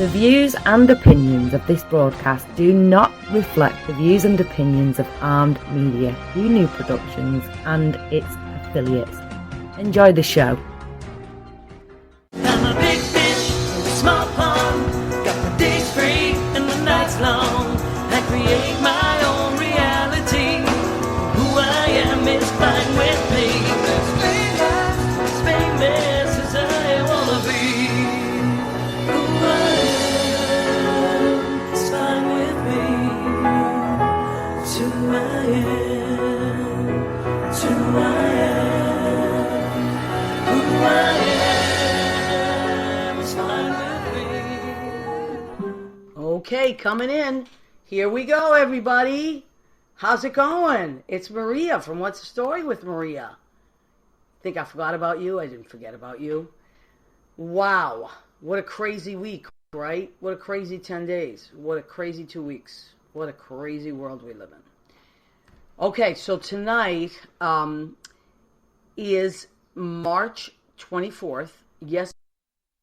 The views and opinions of this broadcast do not reflect the views and opinions of Armed Media, New Productions and its affiliates. Enjoy the show. I'm a big fish in a small pond. Got the days free and the nights long. I create my own reality. Who I am is fine with me. As famous as I wanna be. Who I am is fine with me. It's who I am. It's who I am. Who I am is fine with me. Okay, coming in. Here we go, everybody. How's it going? It's Maria from What's the Story with Maria. Think I forgot about you? I didn't forget about you. Wow. What a crazy week, right? What a crazy 10 days. What a crazy 2 weeks. What a crazy world we live in. Okay, so tonight is March 24th. Yes,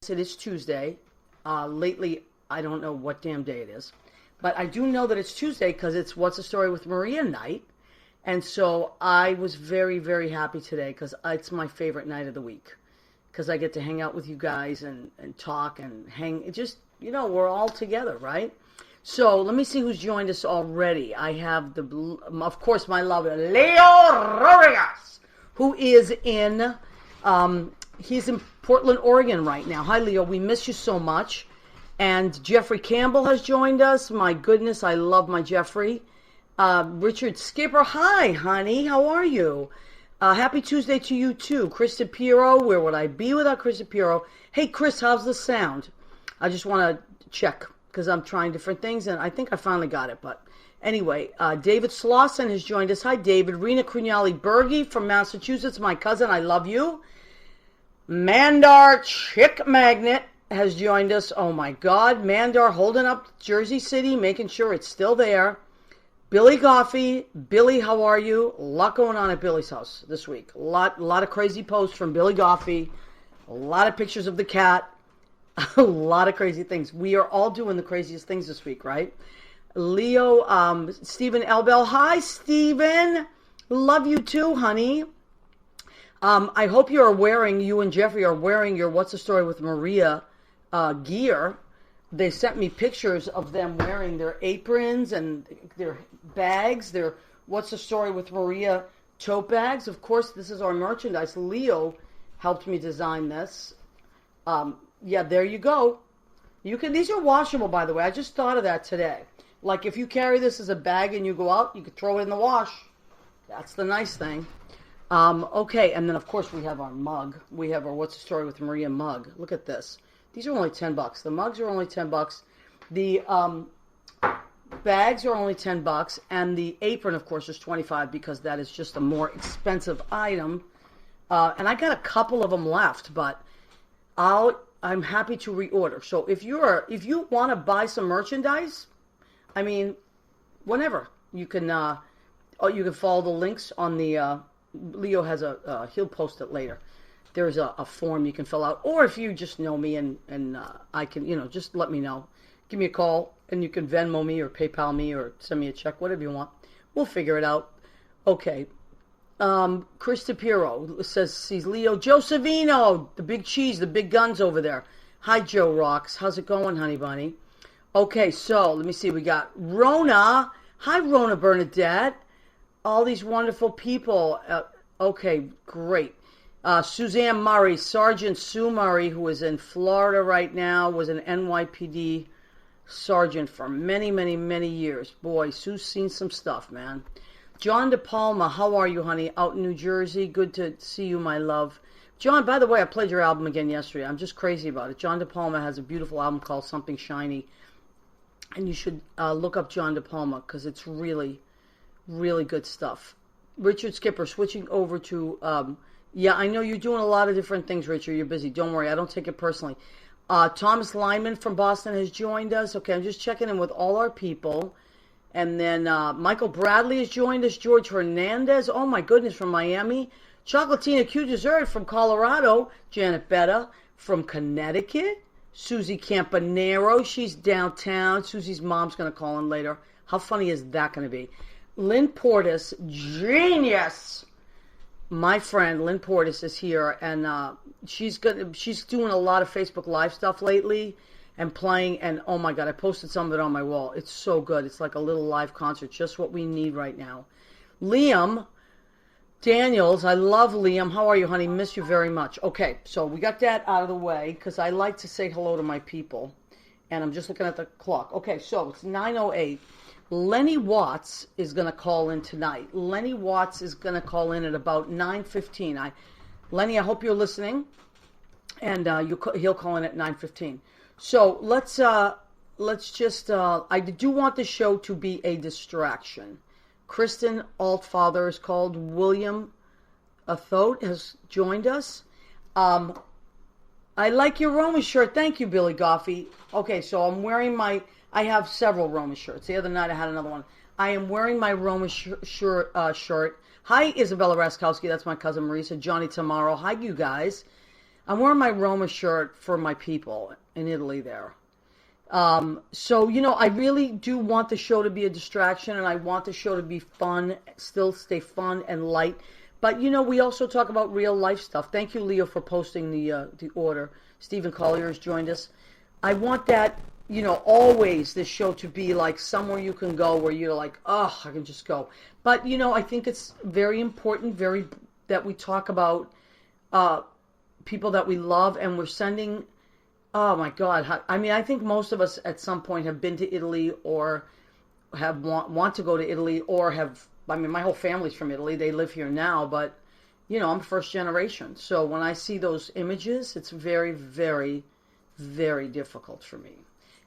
it is Tuesday. Lately, I don't know what damn day it is. But I do know that it's Tuesday because it's What's the Story with Maria night. And so I was very, very happy today because it's my favorite night of the week. Because I get to hang out with you guys and talk and hang. It just, we're all together, right? So let me see who's joined us already. I have, of course, my love, Leo Rodriguez, who is he's in Portland, Oregon right now. Hi, Leo. We miss you so much. And Jeffrey Campbell has joined us. My goodness, I love my Jeffrey. Richard Skipper, hi, honey. How are you? Happy Tuesday to you, too. Chris DePiero, where would I be without Chris DePiero? Hey, Chris, how's the sound? I just want to check because I'm trying different things, and I think I finally got it. But anyway, David Slauson has joined us. Hi, David. Rena Crugnali-Berge from Massachusetts, my cousin. I love you. Mandar Chick Magnet has joined us. Oh my God, Mandar holding up Jersey City, making sure it's still there. Billy Goffey, Billy, how are you? A lot going on at Billy's house this week. A lot of crazy posts from Billy Goffey. A lot of pictures of the cat. A lot of crazy things. We are all doing the craziest things this week, right? Leo, Stephen Elbell. Hi, Stephen. Love you too, honey. I hope you and Jeffrey are wearing your What's the Story with Maria gear. They sent me pictures of them wearing their aprons and their bags, their What's the Story with Maria tote bags. Of course, this is our merchandise. Leo helped me design this. Yeah, there you go. These are washable, by the way. I just thought of that today. Like if you carry this as a bag and you go out, you could throw it in the wash. That's the nice thing. Okay, and then of course we have our mug. We have our What's the Story with Maria mug. Look at this. These are only $10. The mugs are only $10. The bags are only $10, and the apron, of course, is $25 because that is just a more expensive item. And I got a couple of them left, but I'm happy to reorder. So if you want to buy some merchandise, I mean, whenever you can follow the links on the. Leo has he'll post it later. There's a form you can fill out, or if you just know me and I can, just let me know. Give me a call, and you can Venmo me or PayPal me or send me a check, whatever you want. We'll figure it out. Okay. Chris DePiero says sees Leo. Joe Savino, the big cheese, the big guns over there. Hi, Joe Rocks. How's it going, honey bunny? Okay, so let me see. We got Rona. Hi, Rona Bernadette. All these wonderful people. Okay, great. Suzanne Murray, Sergeant Sue Murray, who is in Florida right now, was an NYPD sergeant for many, many, many years. Boy, Sue's seen some stuff, man. John De Palma, how are you, honey? Out in New Jersey. Good to see you, my love. John, by the way, I played your album again yesterday. I'm just crazy about it. John De Palma has a beautiful album called Something Shiny. And you should look up John De Palma because it's really, really good stuff. Richard Skipper, switching over to... yeah, I know you're doing a lot of different things, Richard. You're busy. Don't worry. I don't take it personally. Thomas Lyman from Boston has joined us. Okay, I'm just checking in with all our people. And then Michael Bradley has joined us. George Hernandez. Oh, my goodness, from Miami. Chocolatina Q Dessert from Colorado. Janet Betta from Connecticut. Susie Campanaro, she's downtown. Susie's mom's going to call in later. How funny is that going to be? Lynn Portis, genius. My friend Lynn Portis is here, and she's doing a lot of Facebook Live stuff lately and playing. And oh my God, I posted some of it on my wall. It's so good. It's like a little live concert, just what we need right now. Liam Daniels, I love Liam. How are you, honey? Miss you very much. Okay, so we got that out of the way because I like to say hello to my people, and I'm just looking at the clock. Okay, so it's 9:08. Lennie Watts is going to call in tonight. Lennie Watts is going to call in at about 9:15. Lennie, I hope you're listening, and he'll call in at 9:15. So let's just. I do want the show to be a distraction. Kristen Altfather is called. William Athote has joined us. I like your Roman shirt. Thank you, Billy Goffey. Okay, so I'm wearing I have several Roman shirts. The other night I had another one. I am wearing my Roman shirt. Hi, Isabella Raskowski. That's my cousin Marisa. Johnny Tamaro. Hi, you guys. I'm wearing my Roma shirt for my people in Italy there. So, I really do want the show to be a distraction, and I want the show to be fun, still stay fun and light. But, we also talk about real life stuff. Thank you, Leo, for posting the order. Stephen Collier has joined us. I want that, always this show to be like somewhere you can go where you're like, oh, I can just go. But, I think it's very important, that we talk about people that we love, and we're sending, oh my God. I think most of us at some point have been to Italy or have want to go to Italy or my whole family's from Italy. They live here now, but, I'm first generation. So when I see those images, it's very, very, very difficult for me.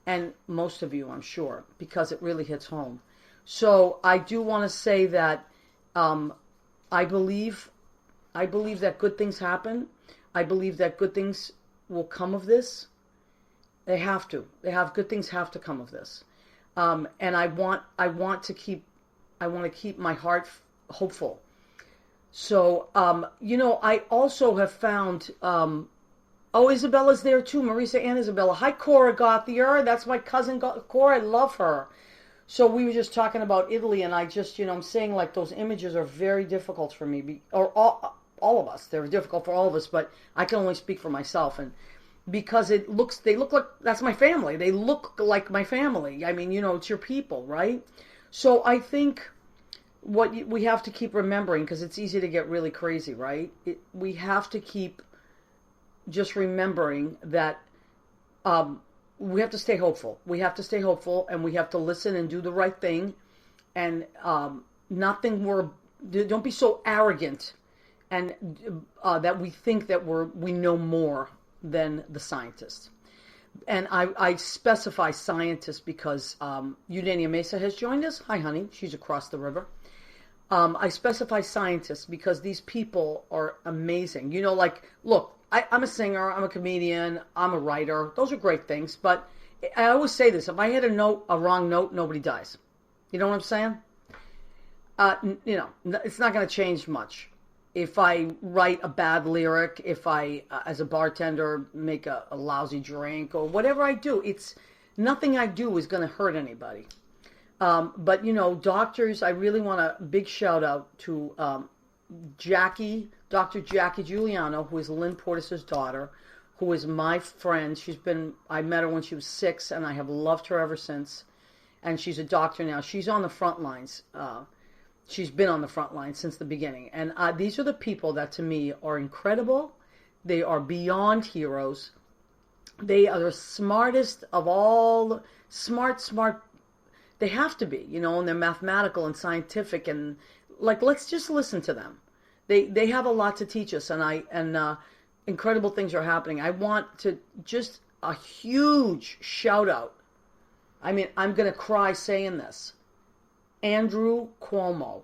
And most of you, I'm sure, because it really hits home. So I do want to say that I believe that good things happen. I believe that good things will come of this. They have to. Good things have to come of this. And I want to keep my heart hopeful. So, I also have found, Isabella's there too, Marisa and Isabella. Hi, Cora Gothier. That's my cousin, Cora. I love her. So we were just talking about Italy, and I just, I'm saying like those images are very difficult for me, or all of us. They're difficult for all of us, but I can only speak for myself. And because they look like, that's my family. They look like my family. I mean, it's your people, right? So I think what we have to keep remembering, because it's easy to get really crazy, right? We have to keep just remembering that we have to stay hopeful. We have to stay hopeful, and we have to listen and do the right thing, and don't be so arrogant, and that we think that we know more than the scientists. And I specify scientists because Eudania Mesa has joined us. Hi, honey. She's across the river. I specify scientists because these people are amazing. Look, I'm a singer, I'm a comedian, I'm a writer. Those are great things, but I always say this: if I hit a wrong note, nobody dies. You know what I'm saying? It's not going to change much. If I write a bad lyric, if I, as a bartender, make a lousy drink, or whatever I do, nothing I do is going to hurt anybody. But, doctors, I really want a big shout out to Dr. Jackie Giuliano, who is Lynn Portis' daughter, who is my friend. I met her when she was 6, and I have loved her ever since. And she's a doctor now. She's on the front lines. She's been on the front lines since the beginning. And these are the people that, to me, are incredible. They are beyond heroes. They are the smartest of all, smart. They have to be, and they're mathematical and scientific. And, let's just listen to them. They have a lot to teach us, and incredible things are happening. I want to just a huge shout out. I mean, I'm going to cry saying this. Andrew Cuomo.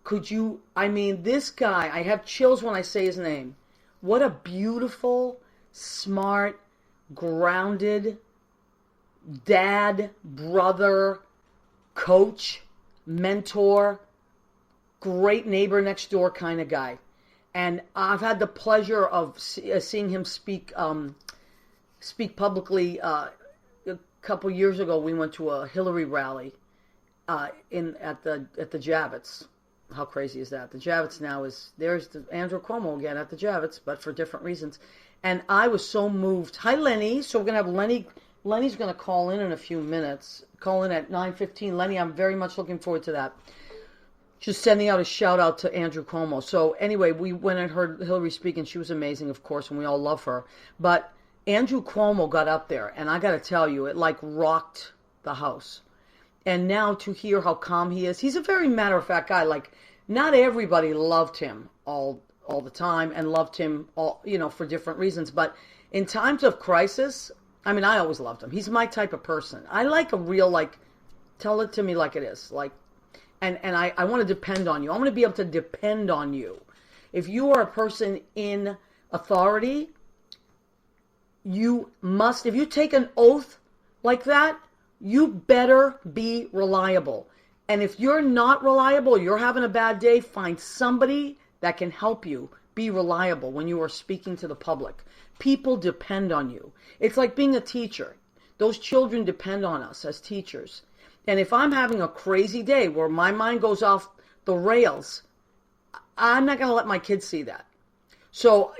This guy, I have chills when I say his name. What a beautiful, smart, grounded dad, brother, coach, mentor, great neighbor next door kind of guy. And I've had the pleasure of seeing him speak speak publicly. A couple years ago, we went to a Hillary rally at the Javits. How crazy is that? The Javits now there's Andrew Cuomo again at the Javits, but for different reasons. And I was so moved. Hi, Lennie. So we're gonna have Lennie. Lennie's gonna call in a few minutes. Call in at 9:15. Lennie, I'm very much looking forward to that. Just sending out a shout out to Andrew Cuomo. So anyway, we went and heard Hillary speak, and she was amazing, of course, and we all love her. But Andrew Cuomo got up there, and I got to tell you, it like rocked the house. And now to hear how calm he is, he's a very matter-of-fact guy. Like, not everybody loved him all the time and loved him all, for different reasons. But in times of crisis, I mean, I always loved him. He's my type of person. I like a real, like, tell it to me like it is. Like, and I want to depend on you. I want to be able to depend on you. If you are a person in authority, if you take an oath like that, you better be reliable. And if you're not reliable, you're having a bad day, find somebody that can help you be reliable when you are speaking to the public. People depend on you. It's like being a teacher. Those children depend on us as teachers. And if I'm having a crazy day where my mind goes off the rails, I'm not going to let my kids see that. So,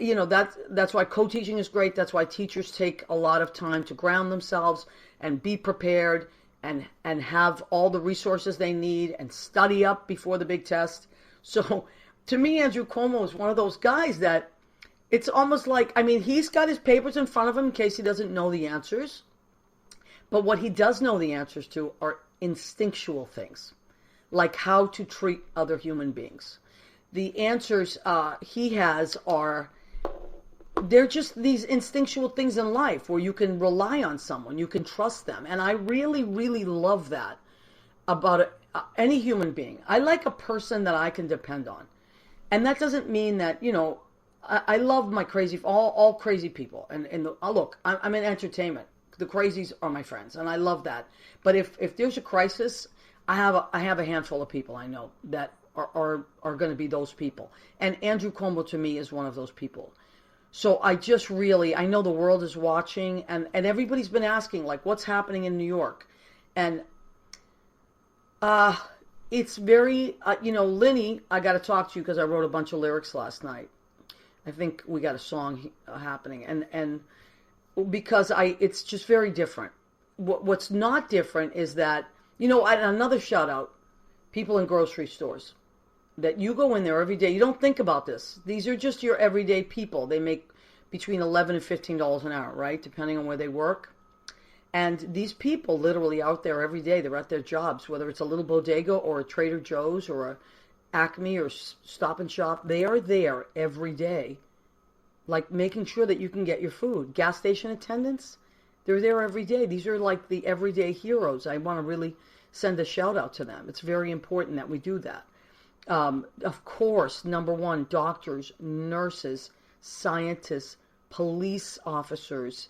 that's why co-teaching is great. That's why teachers take a lot of time to ground themselves and be prepared and have all the resources they need and study up before the big test. So to me, Andrew Cuomo is one of those guys that it's almost like, I mean, he's got his papers in front of him in case he doesn't know the answers. But what he does know the answers to are instinctual things, like how to treat other human beings. The answers he has they're just these instinctual things in life where you can rely on someone, you can trust them. And I really, really love that about any human being. I like a person that I can depend on. And that doesn't mean that, I love my all crazy people. And look, I'm in entertainment. The crazies are my friends, and I love that. But if there's a crisis, I have a handful of people I know that are going to be those people. And Andrew Cuomo, to me, is one of those people. So I know the world is watching, and everybody's been asking, like, what's happening in New York? And it's very, Lennie, I got to talk to you because I wrote a bunch of lyrics last night. I think we got a song happening, and because it's just very different. What's not different is that, another shout out, people in grocery stores, that you go in there every day. You don't think about this. These are just your everyday people. They make between $11 and $15 an hour, right? Depending on where they work. And these people literally out there every day, they're at their jobs, whether it's a little bodega or a Trader Joe's or a Acme or Stop and Shop. They are there every day, like making sure that you can get your food. Gas station attendants, they're there every day. These are like the everyday heroes. I want to really send a shout out to them. It's very important that we do that. Of course, number one, doctors, nurses, scientists, police officers,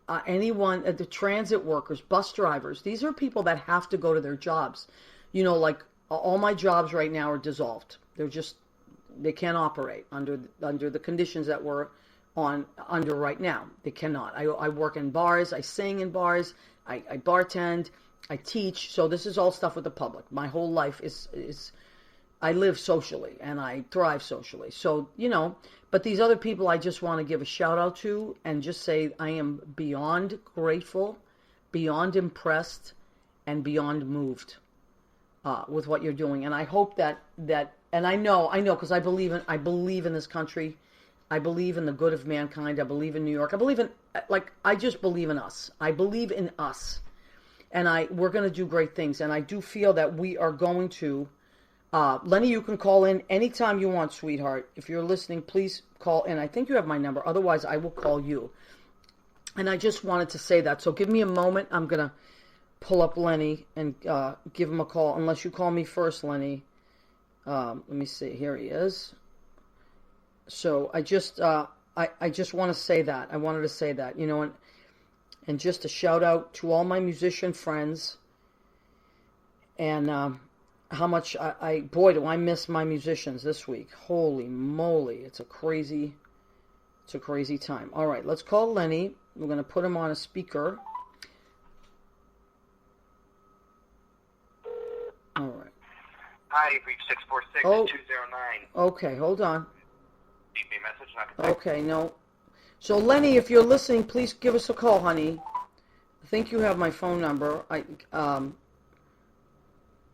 the transit workers, bus drivers. These are people that have to go to their jobs. Like all my jobs right now are dissolved. They can't operate under the conditions that we're under right now. They cannot. I work in bars. I sing in bars. I bartend. I teach. So this is all stuff with the public. My whole life is I live socially and I thrive socially. So, but these other people I just want to give a shout out to and just say I am beyond grateful, beyond impressed, and beyond moved with what you're doing. And I hope that and I know because I believe in this country. I believe in the good of mankind. I believe in New York. I just believe in us. I believe in us. And we're going to do great things. And I do feel that we are going to, Lennie, you can call in anytime you want, sweetheart. If you're listening, please call in. I think you have my number. Otherwise, I will call you. And I just wanted to say that. So give me a moment. I'm going to pull up Lennie and give him a call. Unless you call me first, Lennie. Let me see. Here he is. So I just want to say that. I wanted to say that, and just a shout out to all my musician friends. And how much boy, do I miss my musicians this week. Holy moly. It's a crazy time. All right, let's call Lennie. We're going to put him on a speaker. All right. Hi, you've reached 646-209. Okay, hold on. Leave me a message and I can... Okay, no. So, Lennie, if you're listening, please give us a call, honey. I think you have my phone number.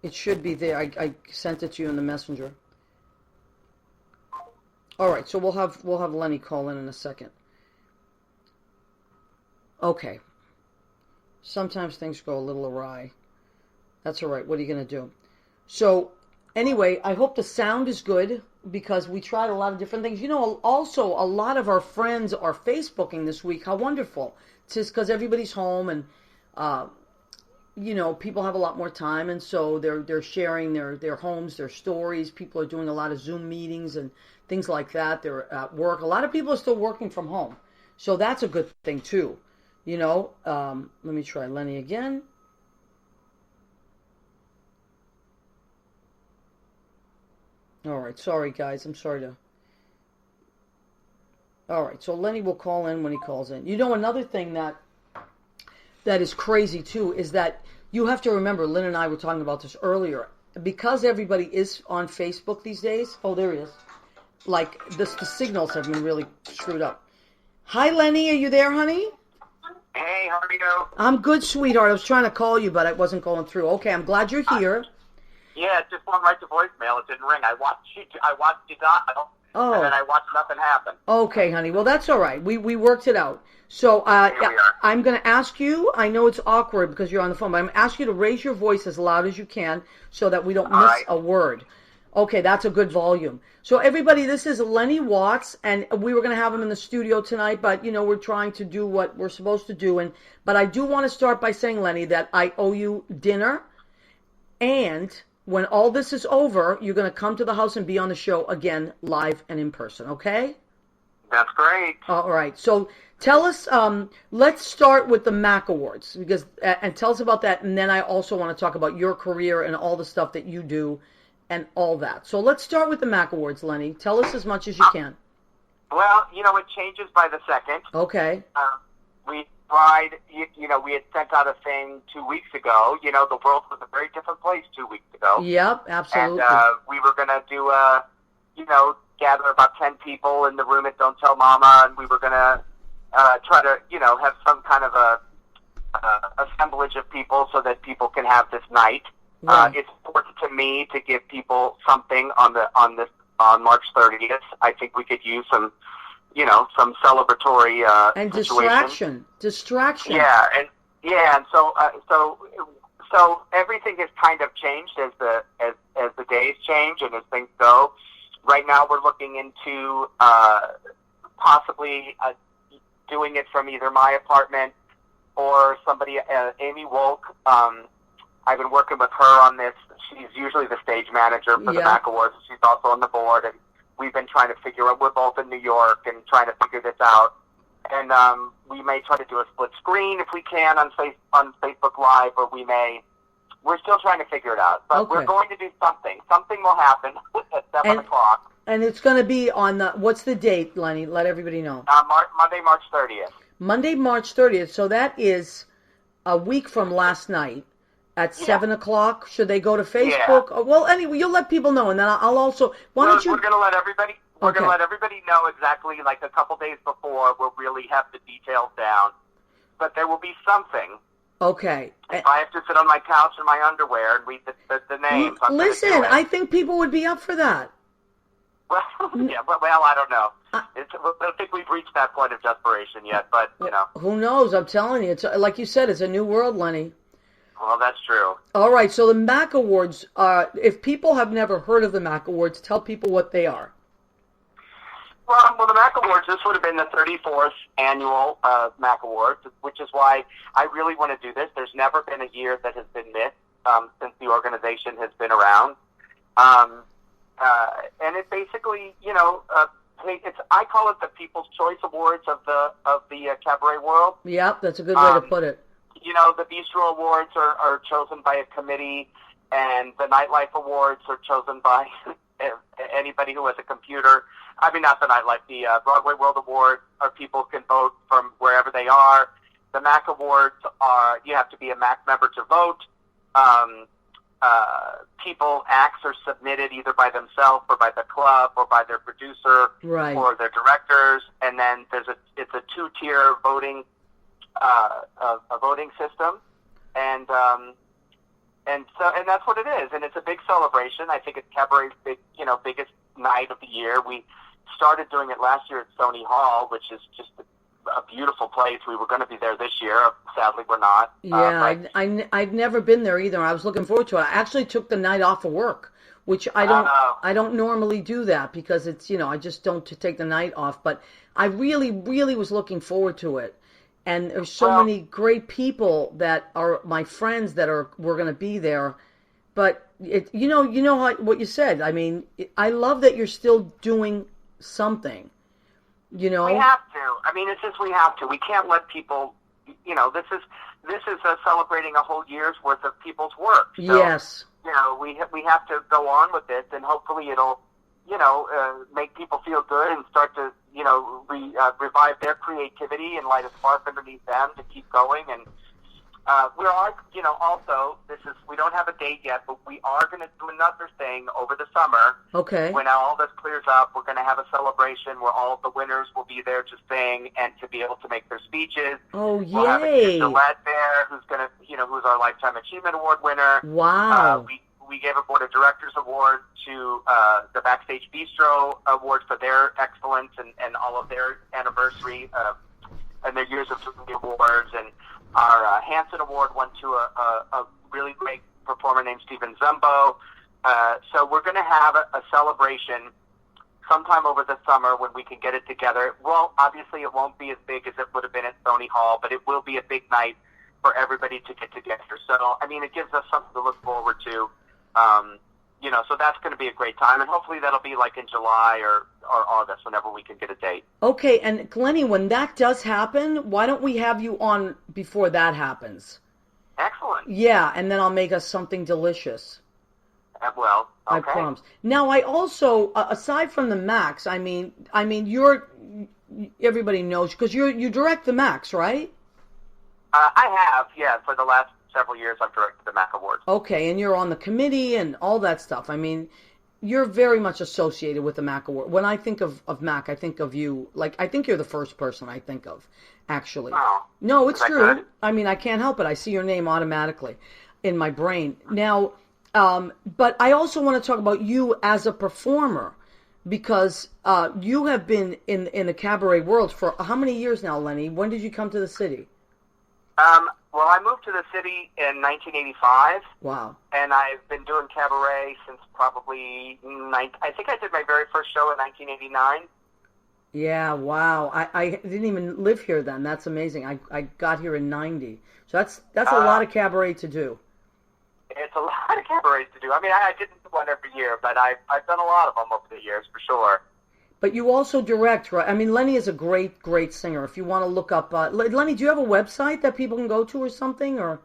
It should be there. I sent it to you in the messenger. All right, so we'll have Lennie call in a second. Okay. Sometimes things go a little awry. That's all right. What are you going to do? So, anyway, I hope the sound is good because we tried a lot of different things. You know, also, a lot of our friends are Facebooking this week. How wonderful. It's just because everybody's home and, you know, people have a lot more time. And so they're sharing their homes, their stories. People are doing a lot of Zoom meetings and things like that. They're at work. A lot of people are still working from home. So that's a good thing, too. You know, let me try Lennie again. All right, sorry guys, I'm sorry to... All right, so Lennie will call in when he calls in. You know, another thing that is crazy too is that you have to remember, Lynn and I were talking about this earlier, because everybody is on Facebook these days. Oh, there he is. Like, the signals have been really screwed up. Hi, Lennie, are you there, honey? Hey, how are you? I'm good, sweetheart. I was trying to call you, but it wasn't going through. Okay, I'm glad you're here. Yeah, it just went right to voicemail. It didn't ring. I watched you dial, and then I watched nothing happen. Okay, honey. Well, that's all right. We worked it out. So Here we are. I'm going to ask you, I know it's awkward because you're on the phone, but I'm going to ask you to raise your voice as loud as you can so that we don't miss a word. Okay, that's a good volume. So everybody, this is Lennie Watts, and we were going to have him in the studio tonight, but, you know, we're trying to do what we're supposed to do. But I do want to start by saying, Lennie, that I owe you dinner, and when all this is over, you're going to come to the house and be on the show again, live and in person, okay? That's great. All right. So tell us, let's start with the MAC Awards, and tell us about that, and then I also want to talk about your career and all the stuff that you do and all that. So let's start with the MAC Awards, Lennie. Tell us as much as you can. Well, you know, it changes by the second. Okay. We tried, you know, we had sent out a thing 2 weeks ago. You know, the world was a very different place 2 weeks ago. Yep, absolutely. And we were going to do gather about 10 people in the room at Don't Tell Mama, and we were going to try to, you know, have some kind of a assemblage of people so that people can have this night. Right. It's important to me to give people something on March 30th. I think we could use some, you know, some celebratory and situation. Distraction. Yeah, and so everything has kind of changed as the days change and as things go. Right now, we're looking into possibly doing it from either my apartment or somebody, Amy Wolk. I've been working with her on this. She's usually the stage manager for the MAC Awards. She's also on the board, and we've been trying to figure out. We're both in New York and trying to figure this out. And we may try to do a split screen if we can on Facebook Live, or we're still trying to figure it out. But we're going to do something. Something will happen at 7 o'clock. And it's going to be on what's the date, Lennie? Let everybody know. Monday, March 30th. Monday, March 30th. So that is a week from last night. At 7 o'clock, should they go to Facebook? Yeah. Well, anyway, you'll let people know, and then I'll also. Why don't you? We're going to let everybody. We're going to let everybody know exactly, like a couple days before. We'll really have the details down, but there will be something. Okay. If I have to sit on my couch in my underwear and read the names, listen, I think people would be up for that. Well, I don't know. I don't think we've reached that point of desperation yet, but you know. Who knows? I'm telling you, it's like you said, it's a new world, Lennie. Well, that's true. All right, so the MAC Awards, if people have never heard of the MAC Awards, tell people what they are. Well, the MAC Awards, this would have been the 34th annual MAC Awards, which is why I really want to do this. There's never been a year that has been missed since the organization has been around. And it basically, you know, I call it the People's Choice Awards of the cabaret world. Yep, that's a good way to put it. You know, the Bistro Awards are chosen by a committee, and the Nightlife Awards are chosen by anybody who has a computer. I mean, not tonight, like the Broadway World Awards, or people can vote from wherever they are. The MAC Awards are, you have to be a MAC member to vote. Acts are submitted either by themselves or by the club or by their producer or their directors, and then it's a two-tier voting a voting system, and that's what it is, and it's a big celebration. I think it's Cabaret's biggest night of the year. We started doing it last year at Stony Hall, which is just a beautiful place. We were going to be there this year. Sadly, we're not. Yeah, I've never been there either. I was looking forward to it. I actually took the night off of work, which I don't normally do that because it's, I just don't take the night off. But I really, really was looking forward to it. And there's so many great people that are my friends that we're going to be there. But what you said. I mean, I love that you're still doing something. We have to. I mean, it's just we have to. We can't let people. This is celebrating a whole year's worth of people's work. So, yes. We have to go on with it, and hopefully it'll, make people feel good and start to, revive their creativity and light a spark underneath them to keep going. And we are, also, we don't have a date yet, but we are going to do another thing over the summer. Okay. When all this clears up, we're going to have a celebration where all of the winners will be there to sing and to be able to make their speeches. Oh, yay. We'll have a kid Gillette there who's going to, who's our Lifetime Achievement Award winner. Wow. We gave a Board of Directors Award to the Backstage Bistro Award for their excellence and all of their anniversary and their years of doing the awards. And our Hanson Award went to a really great performer named Stephen Zumbo. So we're going to have a celebration sometime over the summer when we can get it together. Well, obviously it won't be as big as it would have been at Stony Hall, but it will be a big night for everybody to get together. So, I mean, it gives us something to look forward to. So that's going to be a great time, and hopefully that'll be like in July or August, whenever we can get a date. Okay, and Lennie, when that does happen, why don't we have you on before that happens? Excellent. Yeah, and then I'll make us something delicious. Well, okay. I promise. Now, I also, aside from the Max, I mean, everybody knows, because you direct the Max, right? I have, yeah, for the last several years I've directed the MAC Awards. Okay, and you're on the committee and all that stuff. I mean, you're very much associated with the MAC Award. When I think of MAC, I think of you, I think you're the first person I think of, actually. Oh, no, it's true. Good? I mean, I can't help it. I see your name automatically in my brain. Now, but I also want to talk about you as a performer, because you have been in the cabaret world for how many years now, Lennie? When did you come to the city? Well, I moved to the city in 1985. Wow. And I've been doing cabaret since probably, I think I did my very first show in 1989. Yeah, wow. I didn't even live here then. That's amazing. I got here in 90. So that's a lot of cabaret to do. It's a lot of cabarets to do. I mean, I didn't do one every year, but I've done a lot of them over the years, for sure. But you also direct, right? I mean, Lennie is a great, great singer. If you want to look up... Lennie, do you have a website that people can go to or something? Or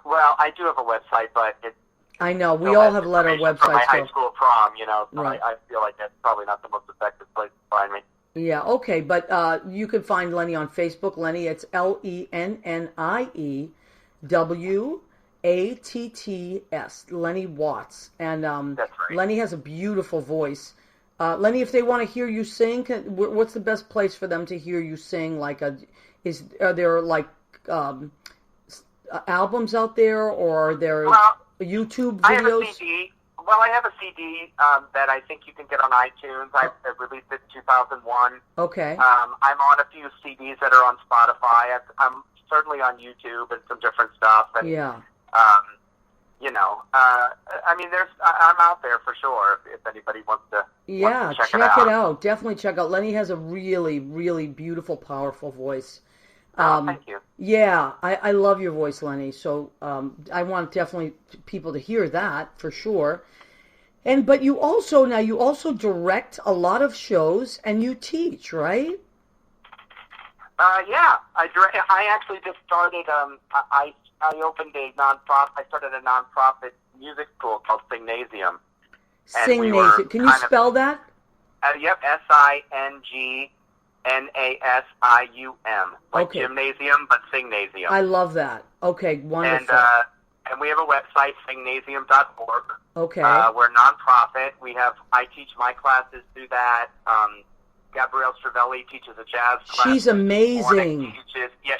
well, I do have a website, but it's... I know. We all have let our websites go. For my high school prom, so right. I feel like that's probably not the most effective place to find me. Yeah, okay. But you can find Lennie on Facebook. Lennie, it's LennieWatts. Lennie Watts. And that's right. Lennie has a beautiful voice. Lennie, if they want to hear you sing, what's the best place for them to hear you sing? Are there albums out there, or are there YouTube videos? I have a CD. Well, I have a CD that I think you can get on iTunes. I released it in 2001. Okay. I'm on a few CDs that are on Spotify. I'm certainly on YouTube and some different stuff. And, yeah. I mean, I'm out there for sure if anybody wants to check it out. Definitely check out. Lennie has a really, really beautiful, powerful voice. Thank you. Yeah, I love your voice, Lennie. So I want definitely people to hear that for sure. But you also direct a lot of shows and you teach, right? Yeah, I actually just started. I opened a nonprofit. I started a nonprofit music school called Singnasium. Singnasium. Can you spell that? Yep, Singnasium, like gymnasium, but Singnasium. I love that. Okay, wonderful. And we have a website, singnasium.org. Okay. We're a nonprofit. I teach my classes through that. Gabrielle Stravelli teaches a jazz class. She's amazing.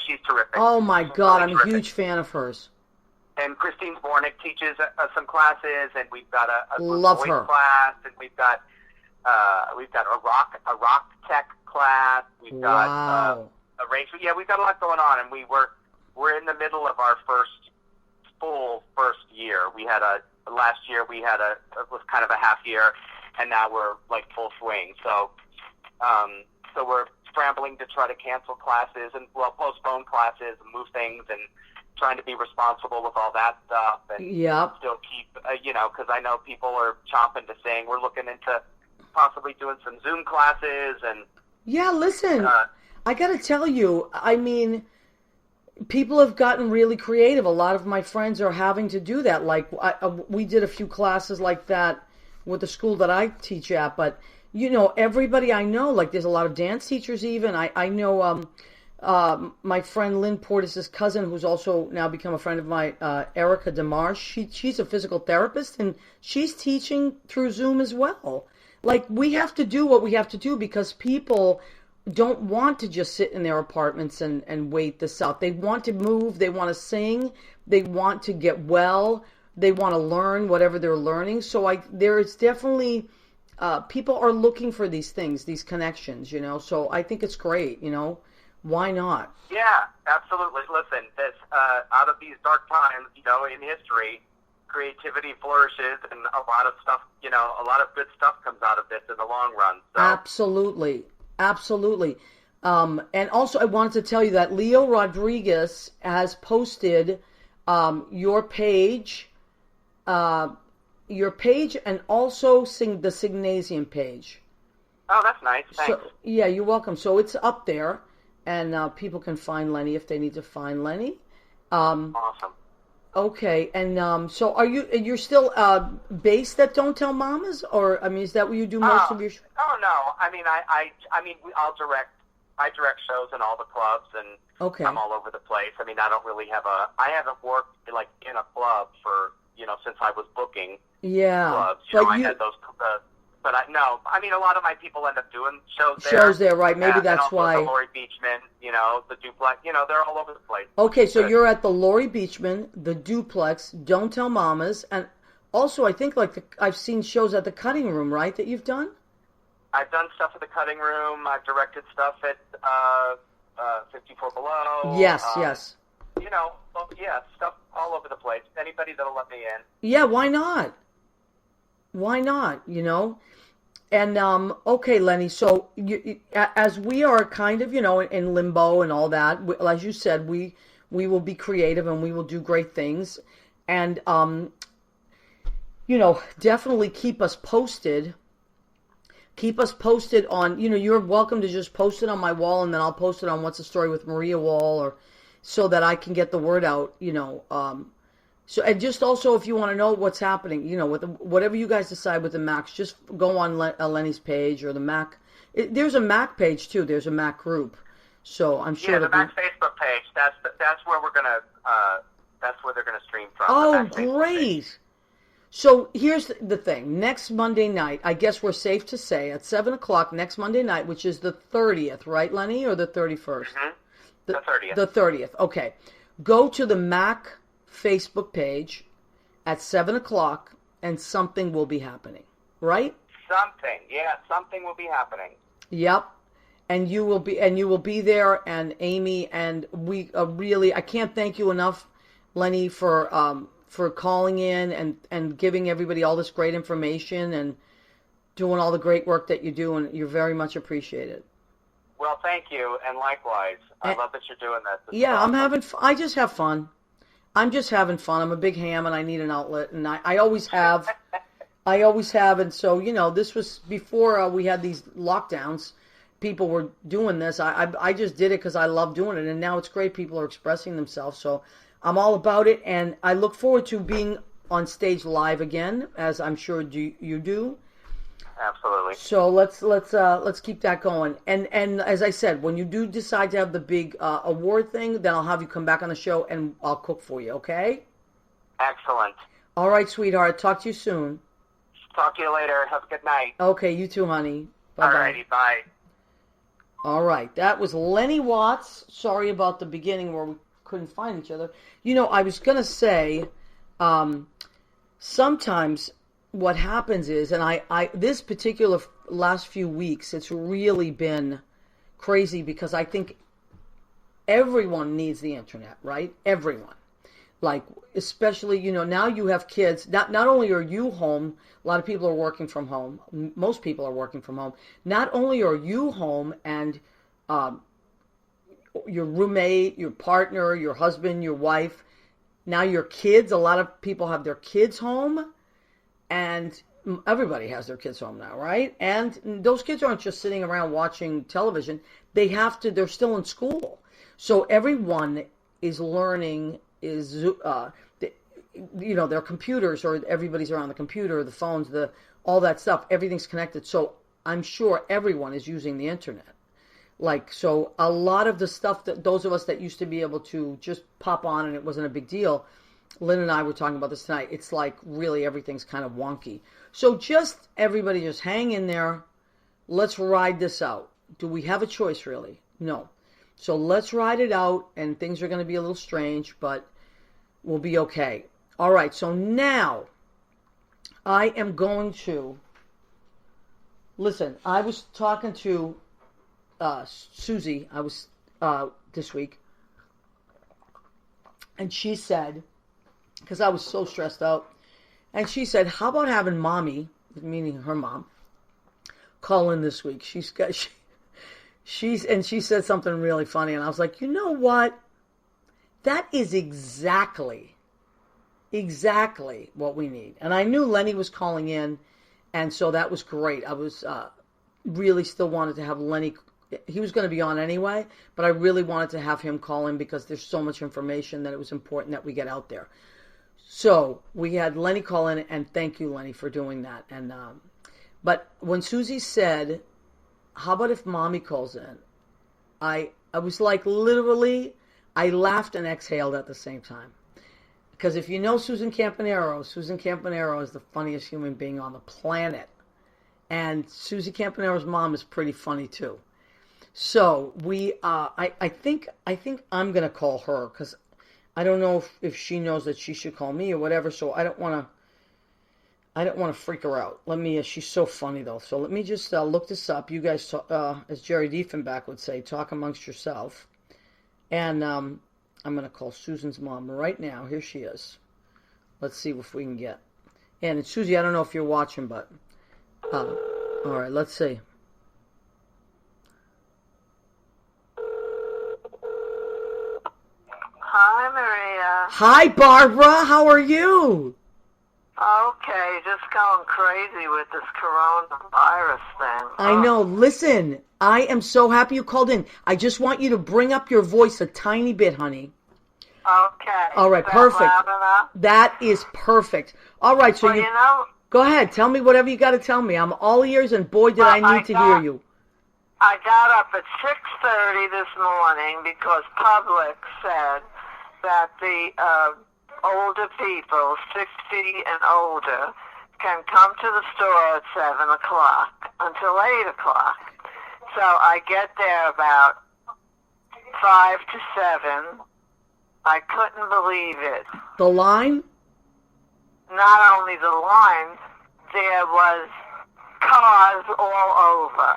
She's terrific. Oh my God, really I'm a huge fan of hers. And Christine Zbornik teaches some classes, and we've got a love voice her class, and we've got a rock tech class. We've got a range. Yeah, we've got a lot going on, and we're in the middle of our first year. We had last year it was kind of a half year, and now we're like full swing. So we're scrambling to try to cancel classes and postpone classes and move things and trying to be responsible with all that stuff and still keep because I know people are chomping to saying we're looking into possibly doing some Zoom classes and listen, I got to tell you, I mean, people have gotten really creative. A lot of my friends are having to do that. Like we did a few classes like that with the school that I teach at, but everybody I know, like there's a lot of dance teachers even. I know my friend Lynn Portis' cousin, who's also now become a friend of mine, Erica DeMarsh. She's a physical therapist, and she's teaching through Zoom as well. Like, we have to do what we have to do because people don't want to just sit in their apartments and wait this out. They want to move. They want to sing. They want to get well. They want to learn whatever they're learning. So there is definitely... people are looking for these things, these connections, So I think it's great, Why not? Yeah, absolutely. Listen, out of these dark times, in history, creativity flourishes, and a lot of stuff, a lot of good stuff comes out of this in the long run. So. Absolutely. And also, I wanted to tell you that Leo Rodriguez has posted your page, and also the Singnasium page. Oh, that's nice. Thanks. So, yeah, you're welcome. So it's up there, and people can find Lennie if they need to find Lennie. Awesome. Okay, and so you're still based at Don't Tell Mamas, or is that where you do most of your? Oh no, I direct shows in all the clubs, and I'm all over the place. I don't really I haven't worked like in a club for since I was booking. Clubs. I had those. But a lot of my people end up doing shows there. Right? Maybe that's and also why. The Lori Beachman, the Duplex, they're all over the place. Okay, so you're at the Lori Beachman, the Duplex, Don't Tell Mamas, and also I think I've seen shows at the Cutting Room, right? That you've done. I've done stuff at the Cutting Room. I've directed stuff at 54 Below. Yes. Stuff all over the place. Anybody that'll let me in. Yeah, why not? And, okay, Lennie, so as we are kind of, in limbo and all that, as you said, we will be creative and we will do great things. And, definitely keep us posted. Keep us posted on, you're welcome to just post it on my wall, and then I'll post it on What's the Story with Maria wall, or so that I can get the word out, So, and just also, if you want to know what's happening, with whatever you guys decide with the Macs, just go on Lennie's page or the Mac. There's a Mac page too. There's a Mac group, so I'm sure. Yeah, the Mac Facebook page. That's where we're gonna. That's where they're gonna stream from. Oh, great! So here's the thing. Next Monday night, I guess we're safe to say at 7:00 next Monday night, which is the 30th, right, Lennie, or the 31st? Mm-hmm. The 30th. The 30th. Okay, go to the Mac Facebook page at 7:00, and something will be happening, right? Something will be happening. Yep, and you will be there, and Amy, and we really, I can't thank you enough, Lennie, for calling in and giving everybody all this great information and doing all the great work that you do, and you're very much appreciated. Well, thank you, and likewise. I love that you're doing this. Awesome. I just have fun. I'm just having fun. I'm a big ham, and I need an outlet, and I always have. And so, this was before we had these lockdowns. People were doing this. I just did it because I love doing it, and now it's great. People are expressing themselves, so I'm all about it, and I look forward to being on stage live again, as I'm sure you do. Absolutely. So let's keep that going. And as I said, when you do decide to have the big award thing, then I'll have you come back on the show and I'll cook for you. Okay? Excellent. All right, sweetheart. Talk to you soon. Talk to you later. Have a good night. Okay, you too, honey. Bye-bye. All righty. Bye. All right, that was Lennie Watts. Sorry about the beginning where we couldn't find each other. You know, I was going to say, sometimes what happens is, and I this particular last few weeks, it's really been crazy because I think everyone needs the internet, right? Everyone. Like, especially, you know, now you have kids. Not only are you home, a lot of people are working from home. Most people are working from home. Not only are you home and your roommate, your partner, your husband, your wife, now your kids, a lot of people have their kids home, and everybody has their kids home now, right? And those kids aren't just sitting around watching television. They're still in school. So everyone is learning, their computers, or everybody's around the computer, the phones, all that stuff, everything's connected. So I'm sure everyone is using the internet. Like, so a lot of the stuff that those of us that used to be able to just pop on and it wasn't a big deal, Lynn and I were talking about this tonight, it's like really everything's kind of wonky. So everybody just hang in there. Let's ride this out. Do we have a choice, really? No. So let's ride it out, and things are going to be a little strange, but we'll be okay. All right, so now I am going to, listen, I was talking to Susie, this week, and she said, because I was so stressed out, and she said, how about having mommy, meaning her mom, call in this week? She said something really funny, and I was like, you know what? That is exactly what we need. And I knew Lennie was calling in, and so that was great. I was really still wanted to have Lennie. He was going to be on anyway, but I really wanted to have him call in because there's so much information that it was important that we get out there. So we had Lennie call in, and thank you, Lennie, for doing that. And but when Susie said, how about if mommy calls in? I was like, literally, I laughed and exhaled at the same time. Because if you know Susan Campanaro is the funniest human being on the planet. And Susie Campanaro's mom is pretty funny too. So I think I'm going to call her because I don't know if she knows that she should call me or whatever. So I don't want to freak her out. She's so funny though. So let me just look this up. You guys, as Jerry Diefenbach would say, talk amongst yourself. And I'm going to call Susan's mom right now. Here she is. Let's see if we can get. And Susie, I don't know if you're watching, but all right, let's see. Hi, Maria. Hi, Barbara. How are you? Okay, just going crazy with this coronavirus thing. I know. Listen, I am so happy you called in. I just want you to bring up your voice a tiny bit, honey. Okay. All right, Is that perfect. loud enough? That is perfect. All right, so well, go ahead. Tell me whatever you got to tell me. I'm all ears, and boy, did I need to hear you. I got up at 6:30 this morning because Publix said that the older people, 60 and older, can come to the store at 7 o'clock until 8 o'clock. So I get there about 5 to 7. I couldn't believe it. The line? Not only the line, there was cars all over.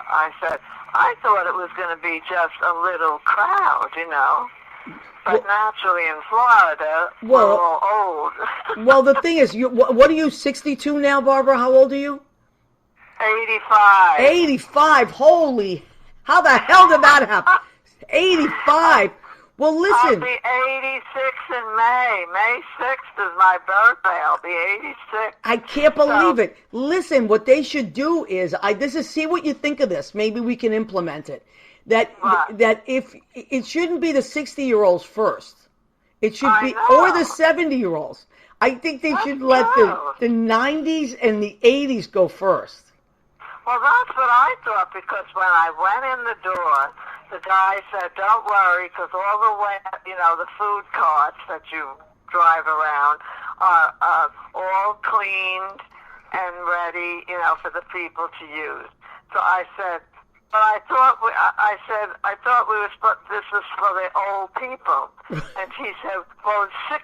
I thought it was going to be just a little crowd, you know. But naturally in Florida, we're all old. Well, the thing is, what are you, 62 now, Barbara? How old are you? 85. 85. Holy, how the hell did that happen? 85. Well, listen. I'll be 86 in May. May 6th is my birthday. I'll be 86. I can't believe it. Listen, what they should do is, see what you think of this. Maybe we can implement it. That if it shouldn't be the 60-year-olds first. It should be, or the 70-year-olds. I think they should let the 90s and the 80s go first. Well, that's what I thought, because when I went in the door, the guy said, don't worry, because all the way, the food carts that you drive around are all cleaned and ready, for the people to use. So I said, but I thought this was for the old people. And he said, well, 60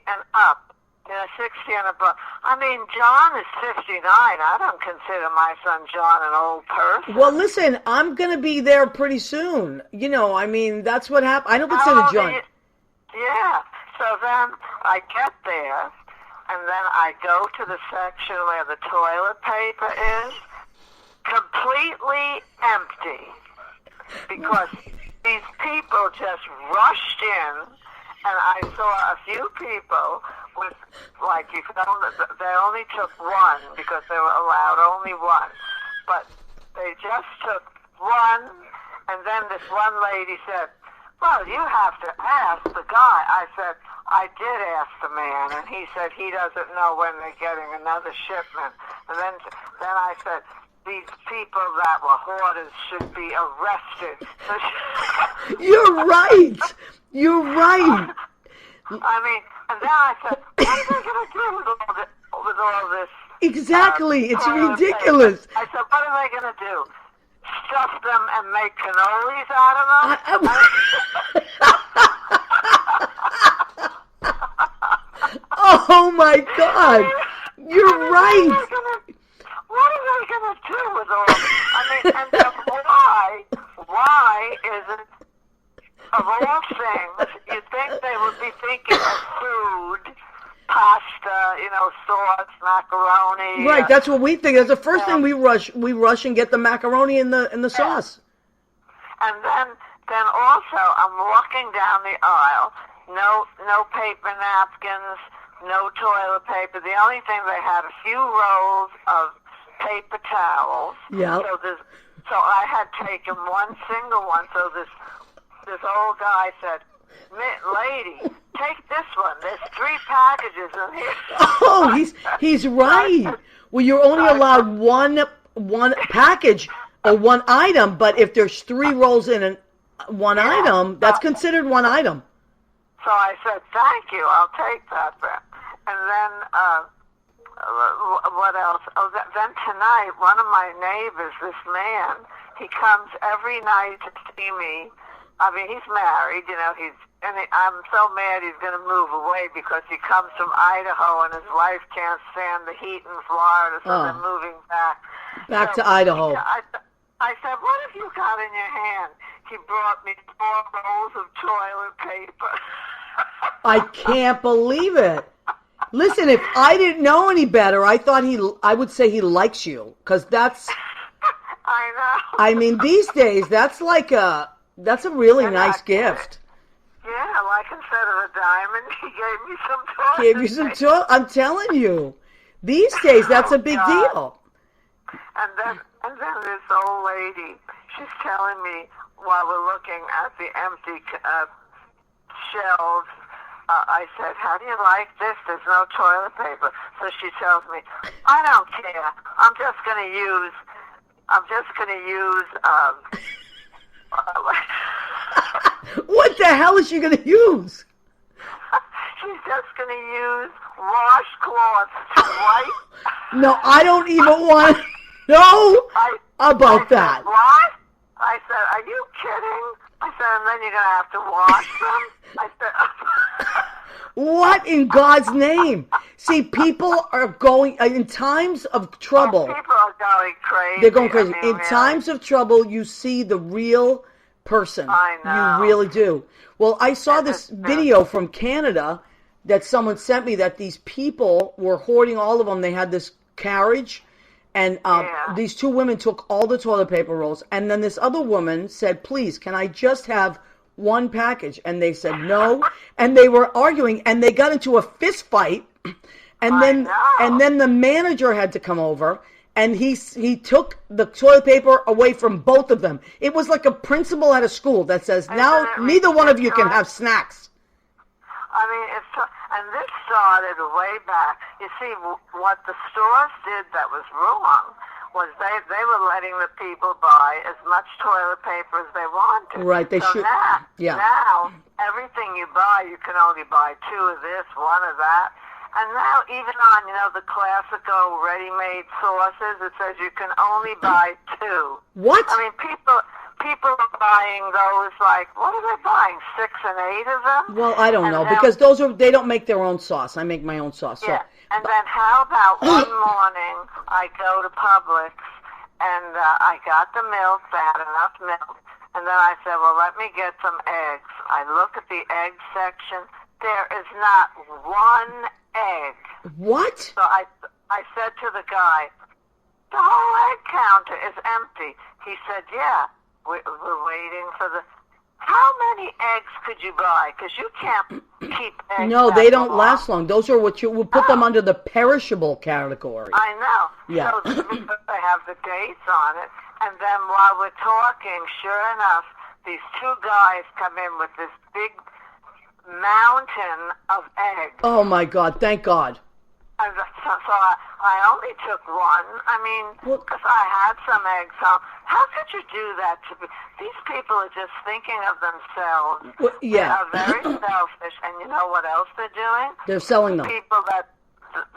and up. 60 and above. I mean, John is 59. I don't consider my son John an old person. Well, listen, I'm going to be there pretty soon. That's what happened. I don't consider John. Yeah. So then I get there, and then I go to the section where the toilet paper is, completely empty, because these people just rushed in. And I saw a few people with, they only took one, because they were allowed only one. But they just took one, and then this one lady said, well, you have to ask the guy. I said, I did ask the man, and he said he doesn't know when they're getting another shipment. And then I said, these people that were hoarders should be arrested. You're right. You're right. I mean, and then I said, what are they going to do with all this? Exactly. It's ridiculous. Paper? I said, what are they going to do? Stuff them and make cannolis out of them? Oh, my God. You're right. What are they going to do with all this? I mean, and why isn't, of all things, you'd think they would be thinking of food, pasta, sauce, macaroni. Right, that's what we think. That's the first thing we rush. We rush and get the macaroni and the sauce. And then also, I'm walking down the aisle. No paper napkins, no toilet paper. The only thing, they had a few rolls of paper towels. Yeah. So I had taken one single one. So this old guy said, lady, take this one. There's 3 packages in here. Oh, he's right. Well, you're only allowed one package or one item, but if there's 3 rolls in one item, that's considered one item. So I said, thank you, I'll take that then. And then, what else? Oh, then tonight, one of my neighbors, this man, he comes every night to see me. I mean, he's married, I'm so mad he's going to move away, because he comes from Idaho and his wife can't stand the heat in Florida, so they're moving back. Back to Idaho. I said, what have you got in your hand? He brought me 4 rolls of toilet paper. I can't believe it. Listen, if I didn't know any better, I would say he likes you, because that's. I know. I mean, these days, that's a really nice gift. Yeah, like instead of a diamond, he gave me some toilet paper. Gave you some toilet. I'm telling you, these days, that's a big deal. And then this old lady, she's telling me, while we're looking at the empty shelves, I said, how do you like this? There's no toilet paper. So she tells me, I don't care. I'm just going to use what the hell is she going to use? She's just going to use washcloths to wipe. No, I don't even want to know about that. What? I said, are you kidding? I said, and then you're going to have to wash them? I said, what in God's name? See, people are going, in times of trouble. People are going crazy. They're going crazy. I mean, in really. times of trouble, you see the real person. I know. You really do. Well, I saw this video from Canada that someone sent me, that these people were hoarding all of them. They had this carriage, and these 2 women took all the toilet paper rolls. And then this other woman said, please, can I just have 1 package? And they said no. And they were arguing, and they got into a fist fight. And then the manager had to come over, and he took the toilet paper away from both of them. It was like a principal at a school that says, now neither one of you can have snacks. I mean, and this started way back. You see, what the stores did that was wrong was they were letting the people buy as much toilet paper as they wanted. Right, they so should. Now, everything you buy, you can only buy 2 of this, 1 of that. And now, even on, the classical ready-made sauces, it says you can only buy 2. What? I mean, people are buying those, like, what are they buying, 6 and 8 of them? Well, I don't know, because they don't make their own sauce. I make my own sauce. Yeah, So. and then how about one morning I go to Publix, and I got the milk, they had enough milk, and then I said, well, let me get some eggs. I look at the egg section. There is not 1 egg. What? So I said to the guy, the whole egg counter is empty. He said, yeah, we're waiting for the... How many eggs could you buy? Because you can't keep eggs. No, they don't last long. Those are what we'll put them under the perishable category. I know. Yeah. So they have the dates on it. And then while we're talking, sure enough, these 2 guys come in with this big mountain of eggs. Oh, my God. Thank God. And so I only took 1. I mean, because I had some eggs home. How could you do that to me? These people are just thinking of themselves. Well, yeah. They are very selfish. And you know what else they're doing? They're selling them. People that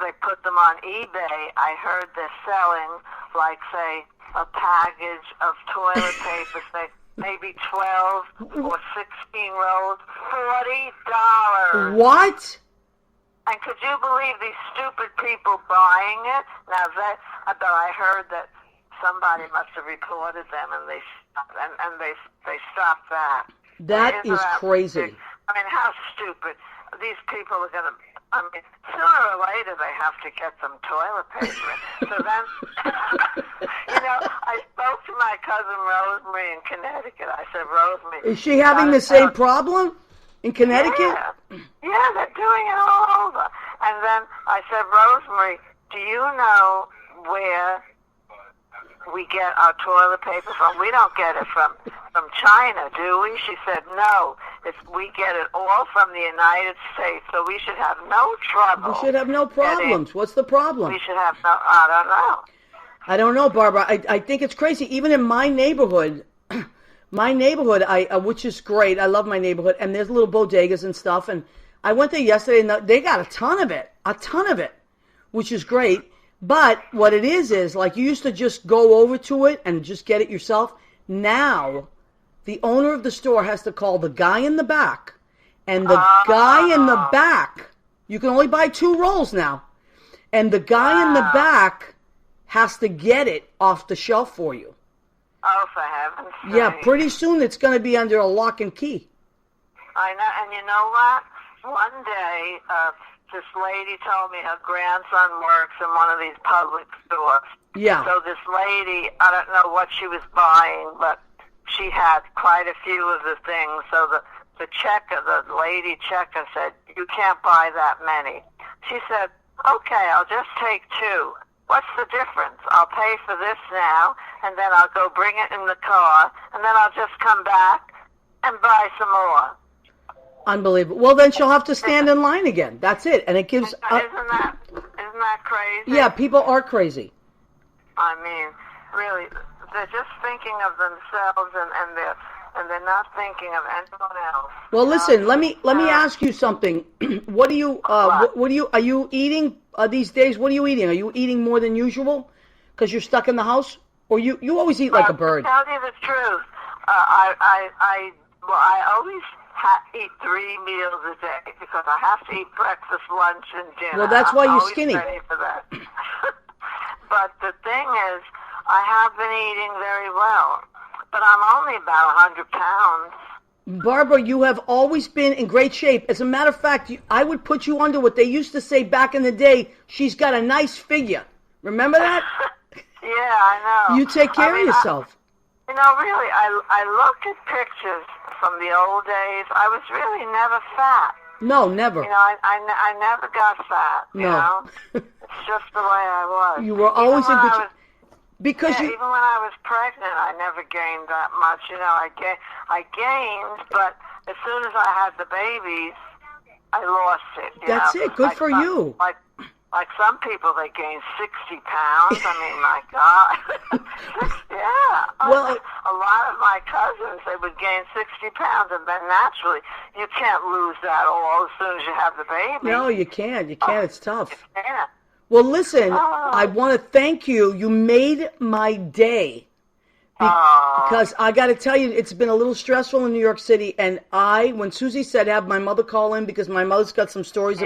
they put them on eBay, I heard they're selling, like, say, a package of toilet paper, say, maybe 12 or 16 rolls, $40. What? And could you believe these stupid people buying it? Now but I heard that somebody must have reported them, and they stopped that. That is crazy. I mean, how stupid. These people are going to... I mean, sooner or later they have to get some toilet paper. So then, I spoke to my cousin Rosemary in Connecticut. I said, Rosemary... Is she having the same problem in Connecticut? Yeah, they're doing it all over. And then I said, Rosemary, do you know where we get our toilet paper from? We don't get it from China, do we? She said, no. We get it all from the United States, so we should have no trouble. We should have no problems. What's the problem? We should have I don't know. I don't know, Barbara. I think it's crazy. Even in my neighborhood, which is great. I love my neighborhood, and there's little bodegas and stuff. And I went there yesterday, and they got a ton of it, which is great. But what it is like you used to just go over to it and just get it yourself. Now, the owner of the store has to call the guy in the back, and the guy in the back, you can only buy 2 rolls now, and the guy in the back has to get it off the shelf for you. Oh, for heaven's sake. Yeah, pretty soon it's going to be under a lock and key. I know, and you know what? One day, this lady told me her grandson works in one of these public stores. Yeah. So this lady, I don't know what she was buying, but she had quite a few of the things. So the lady checker said, you can't buy that many. She said, okay, I'll just take 2. What's the difference? I'll pay for this now, and then I'll go bring it in the car, and then I'll just come back and buy some more. Unbelievable. Well, then she'll have to stand in line again. That's it. And it gives... Isn't that crazy? Yeah, people are crazy. I mean, really, they're just thinking of themselves, and they're not thinking of anyone else. Well, listen, let me ask you something. What do you are you eating these days? What are you eating? Are you eating more than usual because you're stuck in the house, or you always eat like a bird? To tell you the truth, I always eat 3 meals a day because I have to eat breakfast, lunch, and dinner. Well, that's why you're skinny. I'm always ready for that. But the thing is, I have been eating very well, but I'm only about 100 pounds. Barbara, you have always been in great shape. As a matter of fact, I would put you under what they used to say back in the day, she's got a nice figure. Remember that? Yeah, I know. You take care of yourself. Really, I look at pictures from the old days. I was really never fat. No, never. I never got fat. No. You know? It's just the way I was. You were always in good shape. Because even when I was pregnant, I never gained that much. I gained, but as soon as I had the babies, I lost it. That's it. Good for you. Like some people, they gain 60 pounds. I mean, my God. Yeah. Well, a lot of my cousins, they would gain 60 pounds, and then naturally, you can't lose that all as soon as you have the baby. no, you can't. You can't. It's tough. Yeah. Well, listen, I want to thank you. You made my day. Because I got to tell you, it's been a little stressful in New York City. And when Susie said have my mother call in, because my mother's got some stories.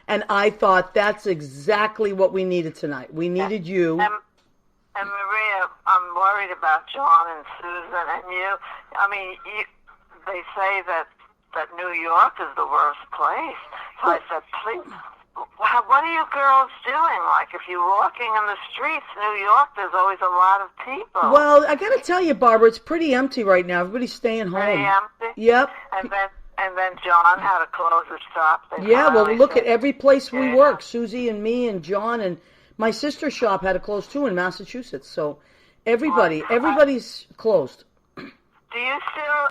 And I thought that's exactly what we needed tonight. We needed you. And Maria, I'm worried about John and Susan and you. I mean, they say that New York is the worst place. So I said, please. What are you girls doing? Like, if you're walking in the streets, New York, there's always a lot of people. Well, I got to tell you, Barbara, it's pretty empty right now. Everybody's staying home. Pretty empty? Yep. And then John had to close his shop. Well, look at every place we work. Susie and me and John and my sister's shop had to close too in Massachusetts. So everybody's closed. Do you still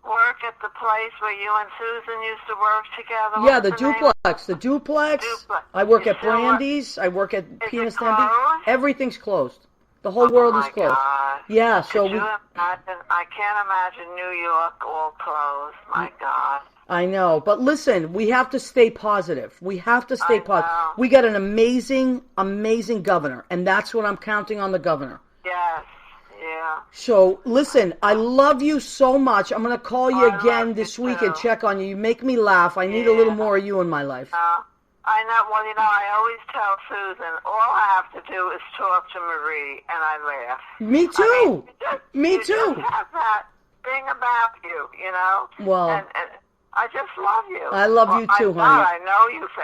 work at the place where you and Susan used to work together? Yeah, the duplex. I work at Brandy's. I work at Pianist Envy. Everything's closed. The whole world is closed. God. Yeah, so I can't imagine New York all closed. My God. I know, but listen, we have to stay positive. We have to stay positive. We got an amazing, amazing governor, and that's what I'm counting on the governor. Yes. Yeah. So, listen, I love you so much. I'm going to call you again this week and check on you. You make me laugh. I need a little more of you in my life. I know. Well, I always tell Susan, all I have to do is talk to Marie, and I laugh. Me too. Me too. You just have that thing about you, Well, and I just love you. I love you too, honey. I know you for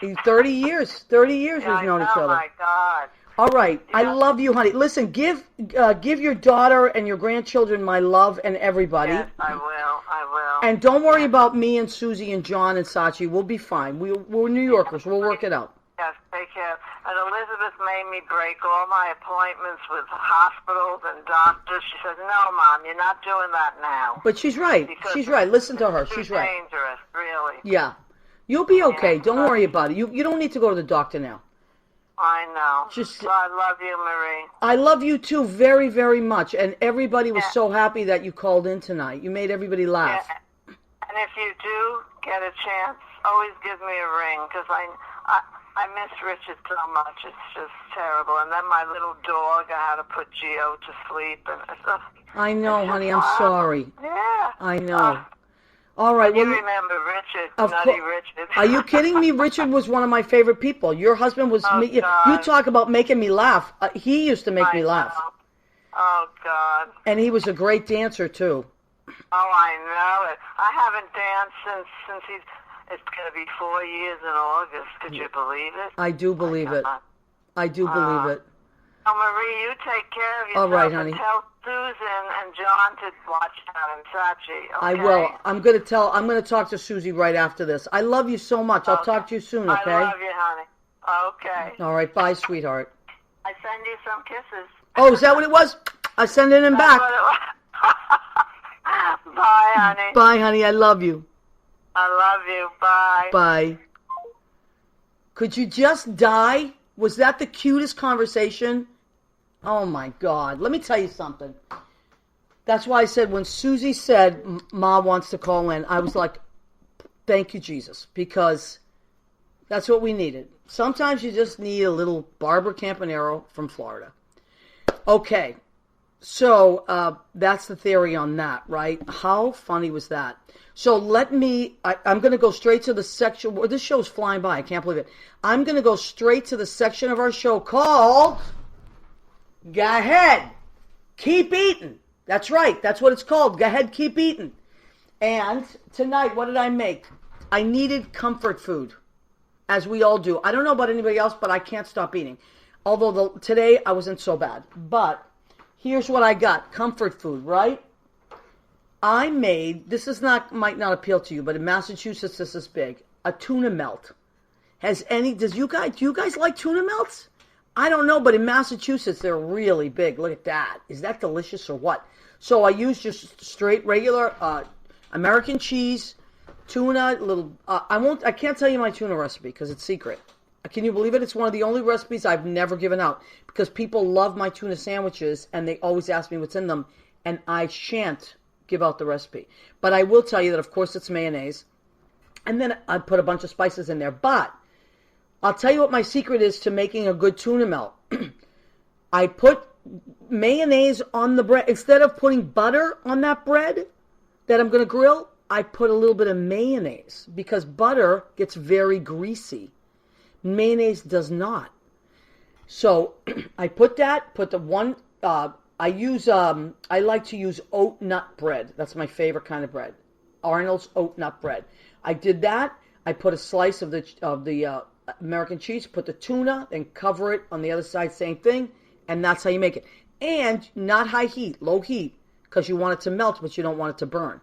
ages. 30 years. 30 years we've known each other. Oh, my God. All right. I love you, honey. Listen, give your daughter and your grandchildren my love and everybody. Yes, I will. And don't worry about me and Susie and John and Sachi. We'll be fine. We're New Yorkers. We'll work it out. Yes, take care. And Elizabeth made me break all my appointments with hospitals and doctors. She said, no, Mom, you're not doing that now. But she's right. She's right. Listen to her. She's right. It's dangerous, really. Yeah. You'll be okay. Don't worry about it. You don't need to go to the doctor now. I know. I love you, Marie. I love you too very, very much. And everybody was so happy that you called in tonight. You made everybody laugh. Yeah. And if you do get a chance, always give me a ring, because I miss Richard so much. It's just terrible. And then my little dog, I had to put Gio to sleep. And I know, honey. I'm sorry. Yeah. I know. All right. You remember Richard, Nutty Richard. Are you kidding me? Richard was one of my favorite people. Your husband was. You talk about making me laugh. He used to make me laugh. Oh, God. And he was a great dancer, too. Oh, I know it. I haven't danced since it's going to be 4 years in August. Could you believe it? I do believe it. I do believe it. Oh, Marie, you take care of yourself. All right, honey. And tell Susan and John to watch out and Sachi, okay? I will. I'm going to talk to Susie right after this. I love you so much. I'll talk to you soon, okay? I love you, honey. Okay. All right. Bye, sweetheart. I send you some kisses. Oh, is that what it was? I send it in back. Bye, honey. Bye, honey. I love you. I love you. Bye. Bye. Could you just die? Was that the cutest conversation? Oh, my God. Let me tell you something. That's why I said when Susie said Ma wants to call in, I was like, thank you, Jesus, because that's what we needed. Sometimes you just need a little Barbara Campanaro from Florida. Okay. So that's the theory on that, right? How funny was that? So I'm going to go straight to the section. This show's flying by. I can't believe it. I'm going to go straight to the section of our show called Go Ahead, Keep Eating. That's right. That's what it's called. Go ahead, keep eating. And tonight, what did I make? I needed comfort food, as we all do. I don't know about anybody else, but I can't stop eating. Although today I wasn't so bad. But here's what I got. Comfort food, right? I made, might not appeal to you, but in Massachusetts this is big, a tuna melt. Do you guys like tuna melts? I don't know, but in Massachusetts they're really big. Look at that. Is that delicious or what? So I used just straight regular American cheese, tuna, little. I can't tell you my tuna recipe because it's secret. Can you believe it? It's one of the only recipes I've never given out because people love my tuna sandwiches and they always ask me what's in them, and I shan't give out the recipe. But I will tell you that, of course, it's mayonnaise, and then I put a bunch of spices in there. But I'll tell you what my secret is to making a good tuna melt. I put mayonnaise on the bread. Instead of putting butter on that bread that I'm going to grill, I put a little bit of mayonnaise because butter gets very greasy. Mayonnaise does not. So I put the one, I like to use oat nut bread. That's my favorite kind of bread. Arnold's oat nut bread. I did that. I put a slice of the American cheese, put the tuna, then cover it on the other side, same thing. And that's how you make it. And not high heat, low heat, because you want it to melt, but you don't want it to burn.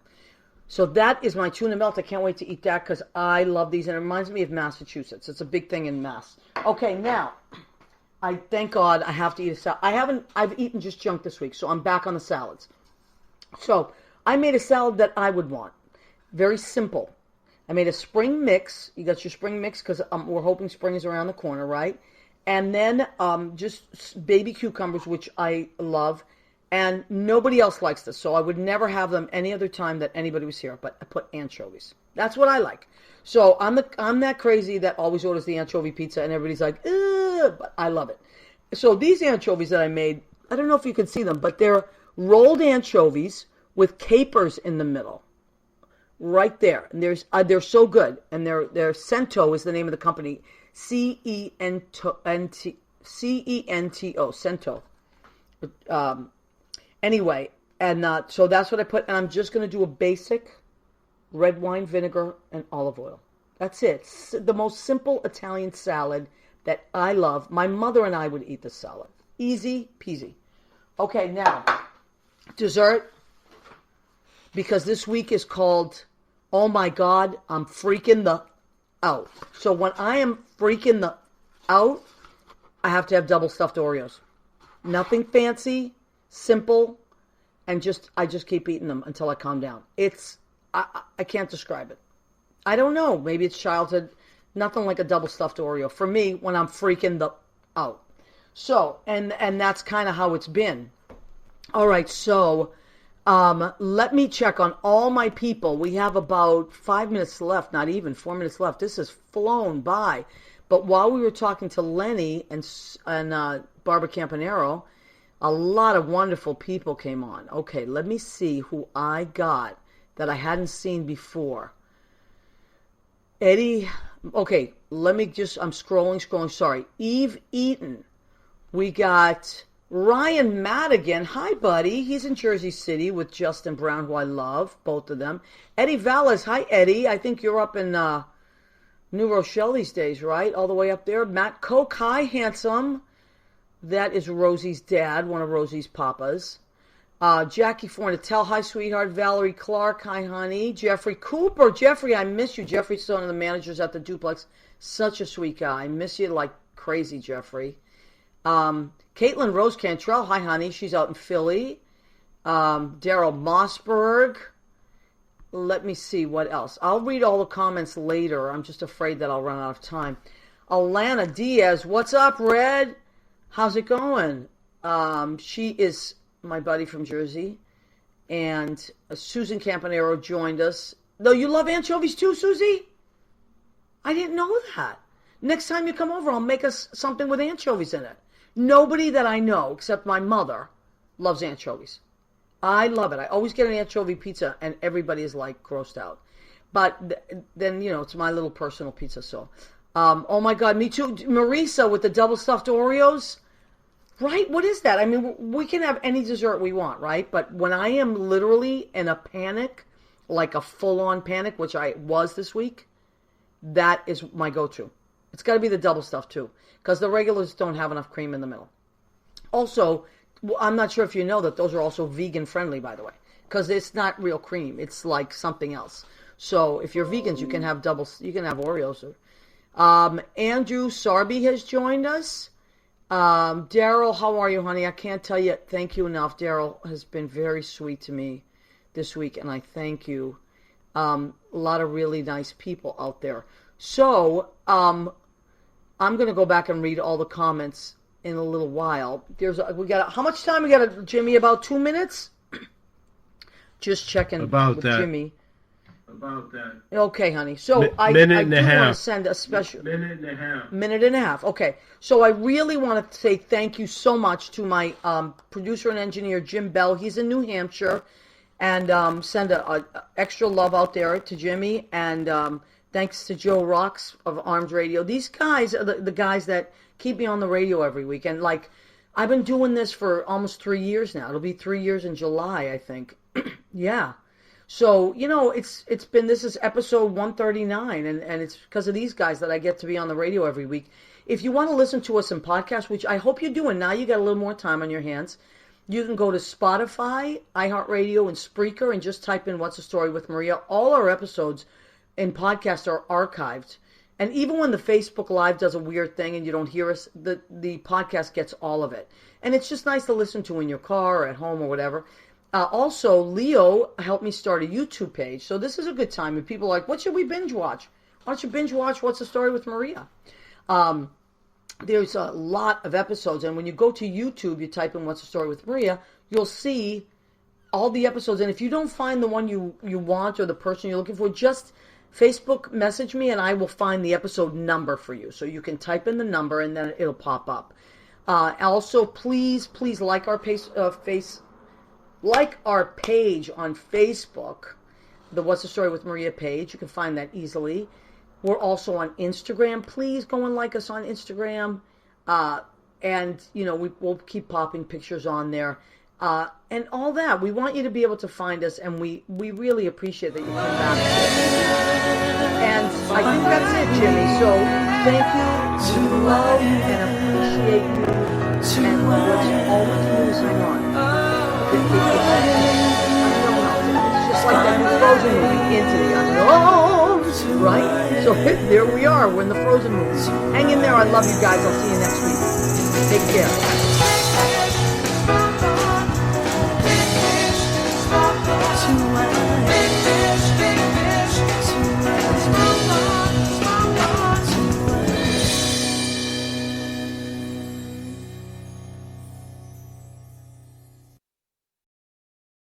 So that is my tuna melt. I can't wait to eat that because I love these. And it reminds me of Massachusetts. It's a big thing in Mass. Okay, now, thank God I have to eat a salad. I've eaten just junk this week, so I'm back on the salads. So I made a salad that I would want. Very simple. I made a spring mix. You got your spring mix because we're hoping spring is around the corner, right? And then just baby cucumbers, which I love. And nobody else likes this, so I would never have them any other time that anybody was here. But I put anchovies. That's what I like. So I'm that crazy that always orders the anchovy pizza, and everybody's like, ugh, but I love it. So these anchovies that I made, I don't know if you can see them, but they're rolled anchovies with capers in the middle, right there. And they're so good, and they're Cento is the name of the company, Cento, Cento. Anyway, and so that's what I put, and I'm just going to do a basic red wine vinegar and olive oil. That's it. It's the most simple Italian salad that I love. My mother and I would eat this salad. Easy peasy. Okay, now, dessert, because this week is called, oh my God, I'm freaking the out. So when I am freaking the out, I have to have double stuffed Oreos. Nothing fancy. Simple, and I just keep eating them until I calm down. I can't describe it. I don't know. Maybe it's childhood. Nothing like a double stuffed Oreo for me when I'm freaking the out. So, and that's kind of how it's been. All right, so let me check on all my people. We have about 5 minutes left, not even 4 minutes left. This has flown by. But while we were talking to Lennie and Barbara Campanaro, a lot of wonderful people came on. Okay, let me see who I got that I hadn't seen before. Eddie, okay, I'm scrolling, sorry. Eve Eaton. We got Ryan Madigan. Hi, buddy. He's in Jersey City with Justin Brown, who I love, both of them. Eddie Valles. Hi, Eddie. I think you're up in New Rochelle these days, right? All the way up there. Matt Koch. Hi, handsome. That is Rosie's dad, one of Rosie's papas. Jackie Fornatel, hi, sweetheart. Valerie Clark, hi, honey. Jeffrey Cooper. Jeffrey, I miss you. Jeffrey's one of the managers at the Duplex. Such a sweet guy. I miss you like crazy, Jeffrey. Caitlin Rose Cantrell, hi, honey. She's out in Philly. Daryl Mossberg. Let me see what else. I'll read all the comments later. I'm just afraid that I'll run out of time. Alana Diaz, what's up, Red? How's it going? She is my buddy from Jersey. And Susan Campanaro joined us. Though you love anchovies too, Susie? I didn't know that. Next time you come over, I'll make us something with anchovies in it. Nobody that I know, except my mother, loves anchovies. I love it. I always get an anchovy pizza, and everybody is, like, grossed out. But then, it's my little personal pizza, so... oh my God, me too. Marisa with the double stuffed Oreos. Right? What is that? I mean, we can have any dessert we want, right? But when I am literally in a panic, like a full-on panic, which I was this week, that is my go-to. It's got to be the double stuffed too, because the regulars don't have enough cream in the middle. Also, I'm not sure if you know that those are also vegan-friendly, by the way, because it's not real cream. It's like something else. So if you're vegans, you can have Oreos. Andrew Sarby has joined us. Daryl, how are you, honey? I can't tell you thank you enough. Daryl has been very sweet to me this week, and I thank you. A lot of really nice people out there. So I'm going to go back and read all the comments in a little while. How much time we got, Jimmy? About 2 minutes. Just checking about with that. Jimmy. About that. Okay, honey. So I do want to send a special minute and a half. Okay. So I really want to say thank you so much to my producer and engineer Jim Bell. He's in New Hampshire, and send a extra love out there to Jimmy. And thanks to Joe Rocks of Arms Radio. These guys are the guys that keep me on the radio every week. And like, I've been doing this for almost 3 years now. It'll be 3 years in July, I think. Yeah. So, this is episode 139, and it's because of these guys that I get to be on the radio every week. If you want to listen to us in podcast, which I hope you're doing now, you got a little more time on your hands, you can go to Spotify, iHeartRadio, and Spreaker, and just type in What's the Story with Maria. All our episodes in podcast are archived. And even when the Facebook Live does a weird thing and you don't hear us, the podcast gets all of it. And it's just nice to listen to in your car or at home or whatever. Also, Leo helped me start a YouTube page. So this is a good time. And people are like, what should we binge watch? Why don't you binge watch What's the Story with Maria? There's a lot of episodes. And when you go to YouTube, you type in What's the Story with Maria, you'll see all the episodes. And if you don't find the one you want or the person you're looking for, just Facebook message me and I will find the episode number for you. So you can type in the number and then it'll pop up. Also, please like our like our page on Facebook, the What's the Story with Maria page. You can find that easily. We're also on Instagram. Please go and like us on Instagram. And, we'll keep popping pictures on there. And all that. We want you to be able to find us, and we really appreciate that you come back. And I think that's it, Jimmy. So thank you. We love and appreciate you. And what's always moving on. It's just like that new Frozen movie, Into the Unknown, right? So there we are. We're in the Frozen movie. Hang in there. I love you guys. I'll see you next week. Take care.